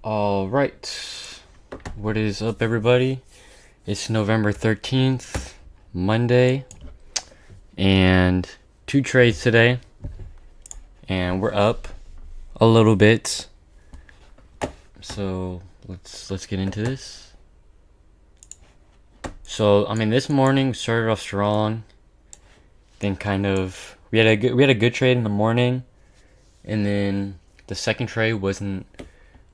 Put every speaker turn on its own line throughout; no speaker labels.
All right. What is up, everybody? It's November 13th, Monday, and two trades today, and we're up a little bit. So let's get into this. So this morning started off strong. Then we had a good trade in the morning, and then the second trade wasn't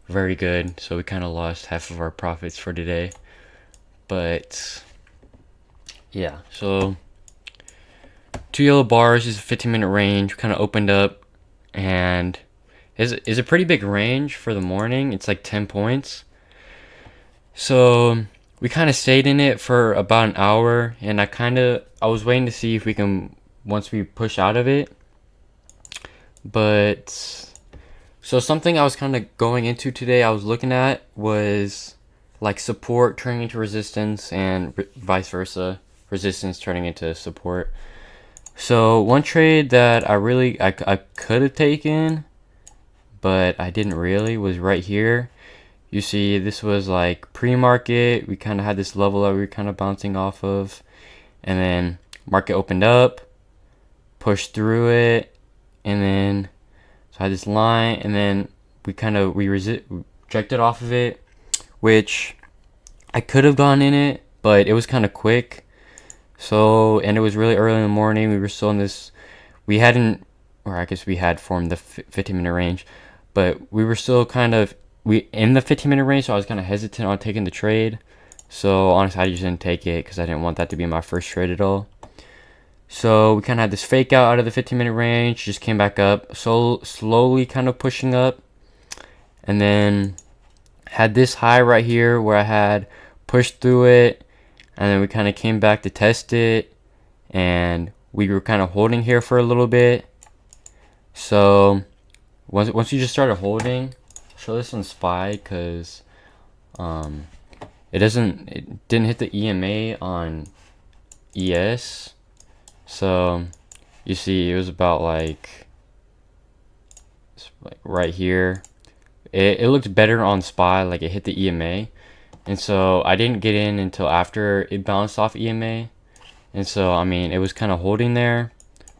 very good, so we kind of lost half of our profits for today. But yeah, so two yellow bars is a 15-minute range. Kind of opened up, and is a pretty big range for the morning. It's like 10 points. So we kind of stayed in it for about an hour, and I was waiting to see if we can once we push out of it. But so something I was kind of going into today, I was looking at was like support turning into resistance and vice versa, resistance turning into support. So one trade that I could have taken, but I didn't really, was right here. You see, this was like pre-market. We kind of had this level that we were kind of bouncing off of, and then market opened up, pushed through it, and then so I had this line, and then we rejected off of it, which I could have gone in it, but it was kind of quick. So, and it was really early in the morning. We were still in this, we hadn't, or I guess we had formed the 15-minute range, but we were still in the 15-minute range, so I was kind of hesitant on taking the trade. So honestly, I just didn't take it because I didn't want that to be my first trade at all. So we kind of had this fake out of the 15-minute range, just came back up, so slowly kind of pushing up, and then had this high right here where I had pushed through it, and then we kind of came back to test it, and we were kind of holding here for a little bit. So once you just started holding, I'll show this on SPY because it didn't hit the EMA on ES. So you see it was about like right here. It looked better on SPY, like it hit the EMA, and so I didn't get in until after it bounced off EMA, and so it was kind of holding there.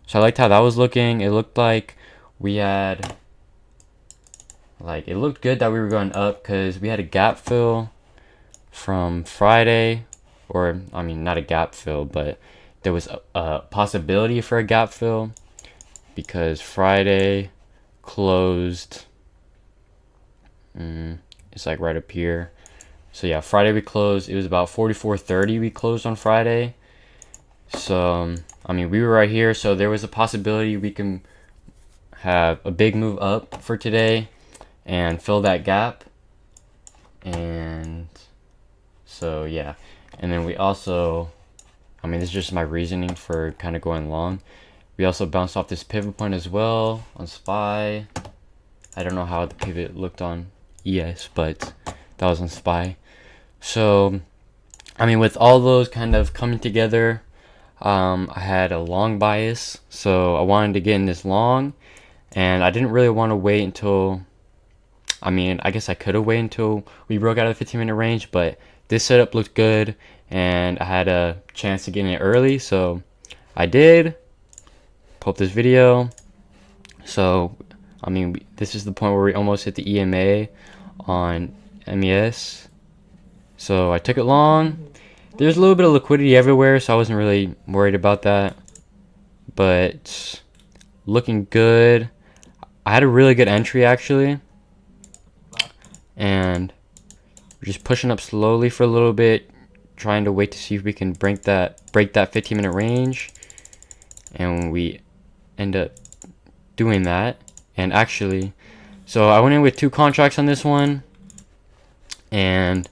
So I liked how that was looking. It looked like it looked good that we were going up because we had a gap fill from Friday, or not a gap fill, but there was a possibility for a gap fill because Friday closed. It's like right up here. So yeah, Friday we closed. It was about 44.30 we closed on Friday. So we were right here, so there was a possibility we can have a big move up for today and fill that gap. And so yeah, and then we also, this is just my reasoning for kind of going long. We also bounced off this pivot point as well on SPY. I don't know how the pivot looked on ES, but that was on SPY. So, with all those kind of coming together, I had a long bias, so I wanted to get in this long, and I didn't really want to wait until, I guess I could have waited until we broke out of the 15-minute range, but this setup looked good, and I had a chance to get in it early, so I did. Pull up this video. So, this is the point where we almost hit the EMA on MES. So I took it long. There's a little bit of liquidity everywhere, so I wasn't really worried about that. But looking good. I had a really good entry actually. And we're just pushing up slowly for a little bit, trying to wait to see if we can break that 15-minute range. And we end up doing that. And actually, so I went in with two contracts on this one, and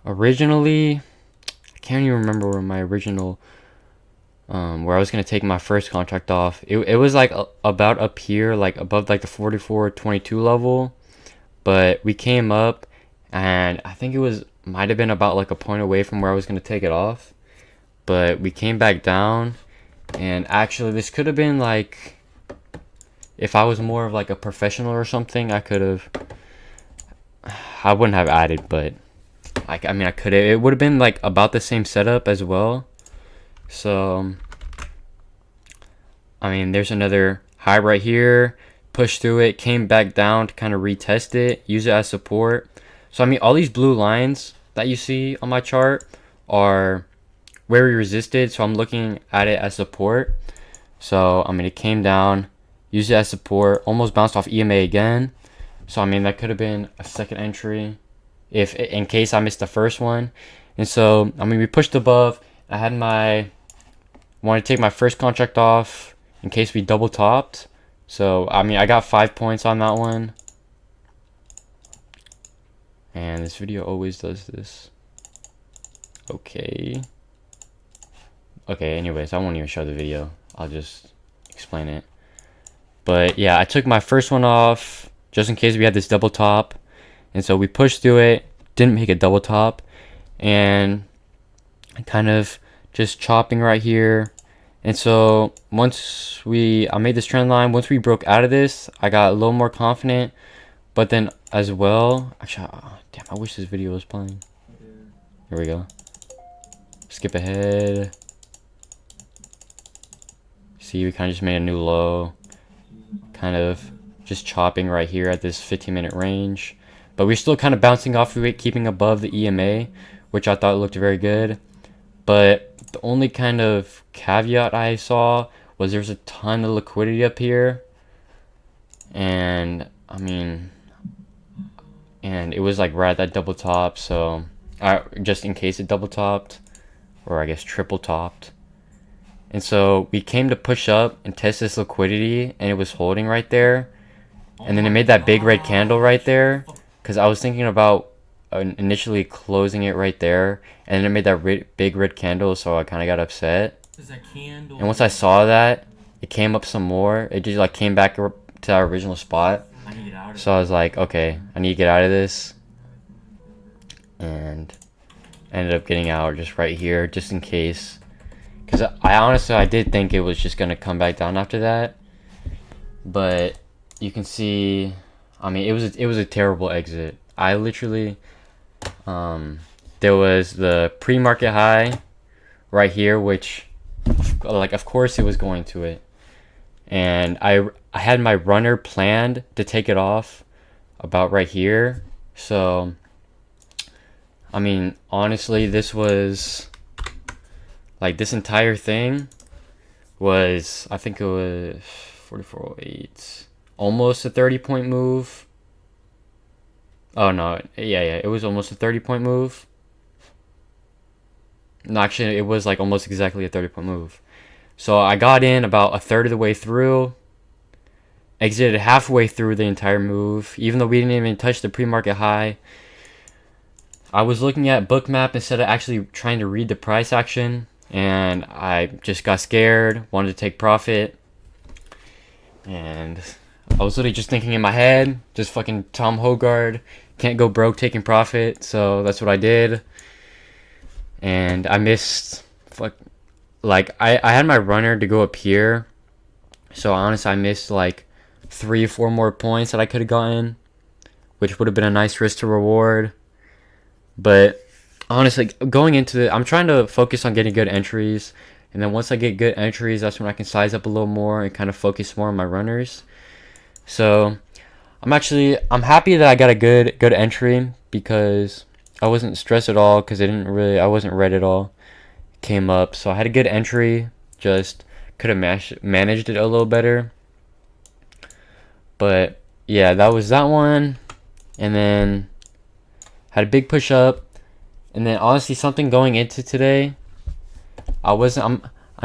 originally, I can't even remember where my original, where I was going to take my first contract off. It was like about up here, like above like the 44.22 level, but we came up, and I think might have been about like a point away from where I was going to take it off, but we came back down, and actually this could have been like, if I was more of like a professional or something, I I wouldn't have added, but I mean I could have. It would have been like about the same setup as well. So I mean, there's another high right here. Push through it, came back down to kind of retest it, use it as support. So I mean, all these blue lines that you see on my chart are where we resisted. So I'm looking at it as support. So I mean, it came down, used it as support, almost bounced off EMA again. So I mean, that could have been a second entry if in case I missed the first one. And so I mean, we pushed above. I had wanted to take my first contract off in case we double topped. So I mean, I got 5 points on that one. And this video always does this. Okay, anyways, I won't even show the video. I'll just explain it. But yeah, I took my first one off just in case we had this double top. And so we pushed through it, didn't make a double top. And kind of just chopping right here. And so once I made this trend line, once we broke out of this, I got a little more confident. But then as well, actually, damn, I wish this video was playing. Here we go. Skip ahead. See, we kind of just made a new low. Kind of just chopping right here at this 15-minute range. But we're still kind of bouncing off of it, keeping above the EMA, which I thought looked very good. But the only kind of caveat I saw was there's a ton of liquidity up here. And, I mean, and it was like right at that double top. So, just in case it double topped, or I guess triple topped. And so we came to push up and test this liquidity, and it was holding right there. And then it made that big red candle right there, because I was thinking about initially closing it right there, and then it made that big red candle, so I kind of got upset. And once I saw that, it came up some more. It just like came back to our original spot. So I was like, okay, I need to get out of this. And I ended up getting out just right here, just in case. Because I did think it was just going to come back down after that. But you can see, I mean, it was a terrible exit. I literally, there was the pre-market high right here, which, like, of course it was going to it. And I had my runner planned to take it off about right here. So, I mean, honestly, this was, like, this entire thing was, I think it was 44.08, almost a 30-point move. Oh, no, yeah, it was almost a 30-point move. No, actually, it was, like, almost exactly a 30-point move. So I got in about a third of the way through, exited halfway through the entire move, even though we didn't even touch the pre-market high. I was looking at Bookmap instead of actually trying to read the price action, and I just got scared, wanted to take profit, and I was literally just thinking in my head, just fucking Tom Hogarth, can't go broke taking profit, so that's what I did. And I missed, like, I had my runner to go up here, so honestly I missed like 3 or 4 more points that I could have gotten, which would have been a nice risk to reward. But honestly, going into it, I'm trying to focus on getting good entries, and then once I get good entries, that's when I can size up a little more and kind of focus more on my runners. So I'm happy that I got a good entry, because I wasn't stressed at all, because I wasn't red at all. Came up, so I had a good entry, just could have managed it a little better. But yeah, that was that one. And then had a big push up, and then honestly something going into today, I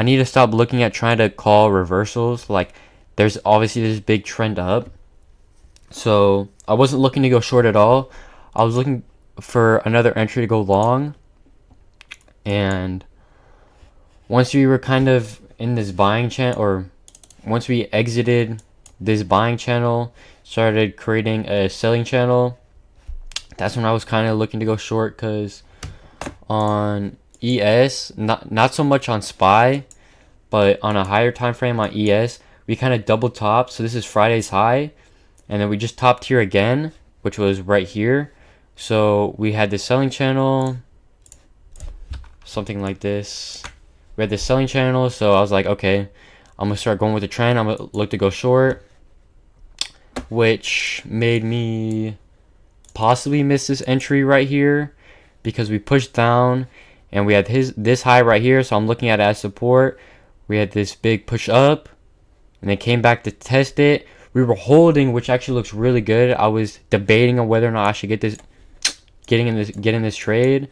need to stop looking at trying to call reversals. Like, there's obviously this big trend up, so I wasn't looking to go short at all. I was looking for another entry to go long. And once we were kind of in this buying channel, or once we exited this buying channel, started creating a selling channel, that's when I was kind of looking to go short, because on ES, not so much on SPY, but on a higher time frame on ES, we kind of double topped. So this is Friday's high, and then we just topped here again, which was right here, So we had the selling channel, something like this. We had the selling channel, so I was like, okay, I'm gonna start going with the trend. I'm gonna look to go short, which made me possibly miss this entry right here because we pushed down and we had this high right here. So I'm looking at it as support. We had this big push up and then came back to test it. We were holding, which actually looks really good. I was debating on whether or not I should get in this trade.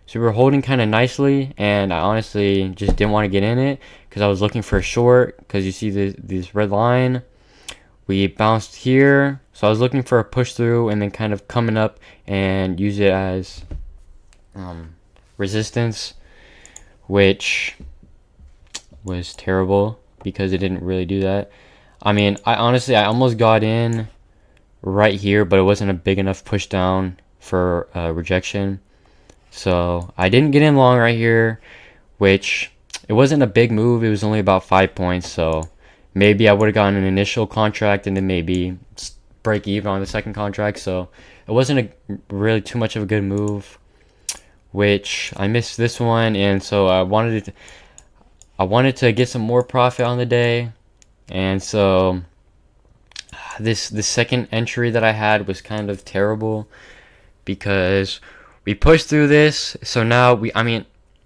So we were holding kind of nicely, and I honestly just didn't want to get in it because I was looking for a short. Because you see this red line, we bounced here, so I was looking for a push through and then kind of coming up and use it as resistance, which was terrible because it didn't really do that. I mean, I almost got in right here, but it wasn't a big enough push down for rejection. So I didn't get in long right here, which it wasn't a big move. It was only about 5 points. So maybe I would have gotten an initial contract and then maybe break even on the second contract. So it wasn't really too much of a good move, which I missed this one. And so I wanted to get some more profit on the day. And so the second entry that I had was kind of terrible because we pushed through this. So now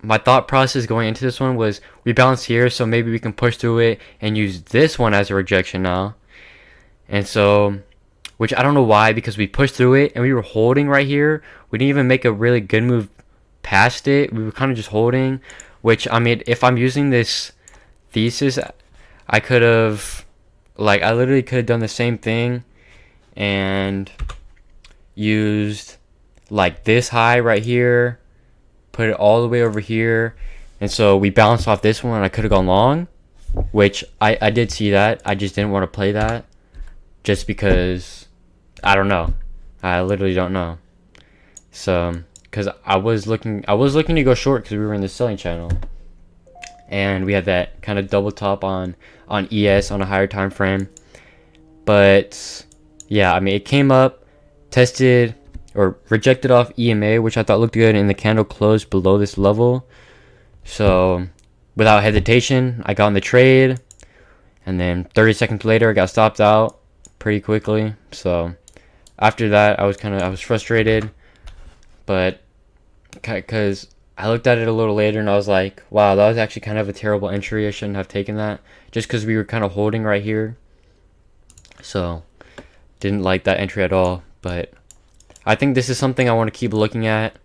my thought process going into this one was we bounce here, so maybe we can push through it and use this one as a rejection now. And so, which I don't know why, because we pushed through it and we were holding right here. We didn't even make a really good move past it. We were kind of just holding, which I mean, if I'm using this thesis, I could have, I literally could have done the same thing and used like this high right here, put it all the way over here, and so we bounced off this one. I could have gone long, which I did see that. I just didn't want to play that just because I don't know. I literally don't know. So because I was looking to go short because we were in the selling channel, and we had that kind of double top on ES on a higher time frame. But yeah, I mean, it came up, tested or rejected off EMA, which I thought looked good, and the candle closed below this level. So without hesitation, I got in the trade, and then 30 seconds later, I got stopped out pretty quickly. So after that, I was frustrated, but because I looked at it a little later and I was like, wow, that was actually kind of a terrible entry. I shouldn't have taken that just because we were kind of holding right here. So didn't like that entry at all, but I think this is something I want to keep looking at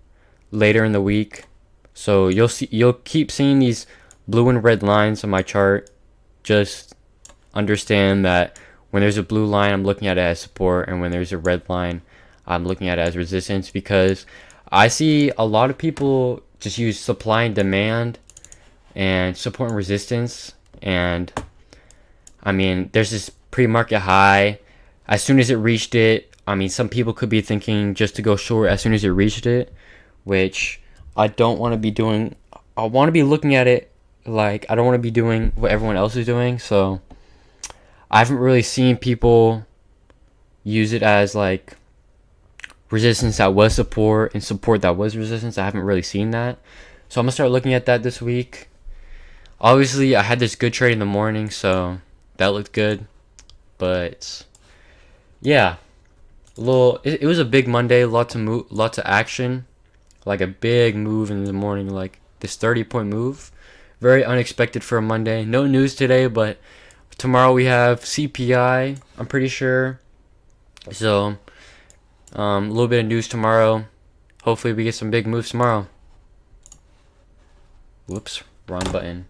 later in the week. So you'll keep seeing these blue and red lines on my chart. Just understand that when there's a blue line, I'm looking at it as support, and when there's a red line, I'm looking at it as resistance, because I see a lot of people just use supply and demand and support and resistance. And I mean, there's this pre-market high. As soon as it reached it, I mean, some people could be thinking just to go short as soon as it reached it, which I don't want to be doing. I want to be looking at it like I don't want to be doing what everyone else is doing. So I haven't really seen people use it as like resistance that was support and support that was resistance. I haven't really seen that. So I'm going to start looking at that this week. Obviously, I had this good trade in the morning, so that looked good. But yeah, it was a big Monday, lots of action, like a big move in the morning, like this 30-point move. Very unexpected for a Monday. No news today, but tomorrow we have CPI, I'm pretty sure. So a little bit of news tomorrow. Hopefully we get some big moves tomorrow. Whoops, wrong button.